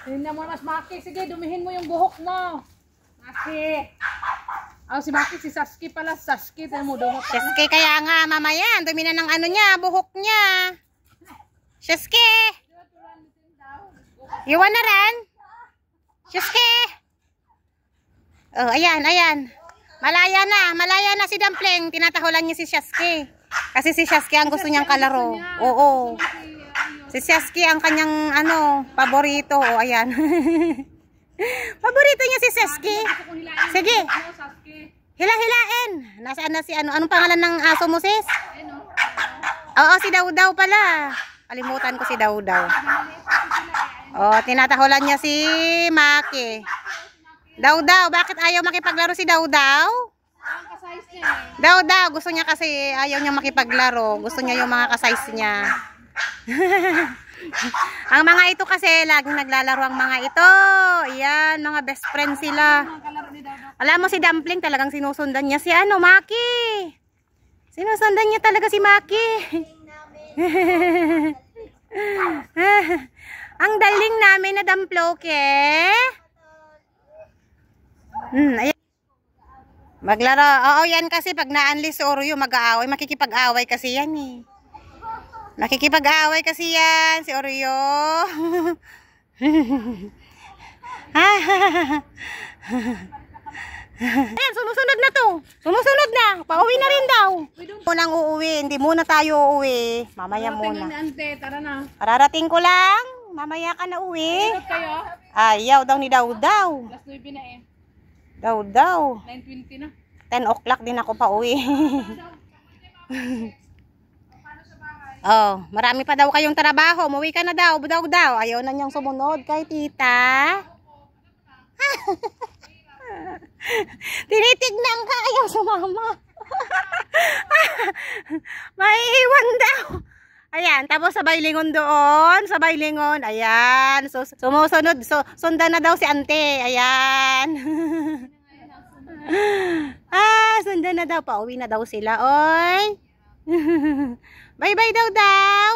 Tingnan mo mas Maki. Sige, dumihin mo yung buhok mo. Maki. Oh, si Maki, si Saski pala. Saski, tingnan mo dumot. Saski, kaya nga mamaya. Dumi na ng ano niya, buhok niya. Saski. You wanna run? Saski. Oh, ayan, ayan. Malaya na si Dumpling. Tinatahulan niya si Saski. Kasi si Saski ang gusto niyang kalaro. Oo. Si Saski ang kanyang paborito. O, ayan. Paborito niya si Saski. Sige. Hila-hilain. Nasaan na si anong pangalan ng aso mo, sis? Oo, si Daw-Daw pala. Kalimutan ko si Daw-Daw. Oh, tinatahulan niya si Maki. Daw-Daw, bakit ayaw makipaglaro si Daw-Daw? Daw-Daw, gusto niya kasi ayaw niya makipaglaro. Gusto niya yung mga kasize niya. Ang mga ito kasi laging naglalaro ang mga ito. Ayan, mga best friend sila. Alam mo si Dumpling talagang sinusundan niya si Maki. Sinusundan niya talaga si Maki. Ang daling namin na Damploke. Ayan. Maglaro. Oo, yan kasi pag na-unleash si Oreo mag-aaway, makikipag-away kasi yan eh. Nakikipag-away kasi yan, si Oreo. Ayan, sumusunod na to. Sumusunod na. Pauwi na rin daw. Munang uuwi. Hindi muna tayo uuwi. Mamaya muna. Tara na. Pararating ko lang. Mamaya ka na uwi. Ayaw daw ni Daw-Daw. Last 9 na eh. Daw-Daw. 9:20 na. 10 o'clock din ako pauwi. Oh, marami pa daw kayong trabaho. Umuwi ka na daw, Daw-Daw. Ayaw na niyang sumunod kay tita. Tinitignan ka, ayaw sumama. Maiiwan daw. Ayan, tapos sabay lingon doon. Sabay lingon, ayan. So, sumusunod, sundan na daw si ante. Ayan. Sundan na daw. Pauwi na daw sila, oy. Bye-bye, Daw-Daw.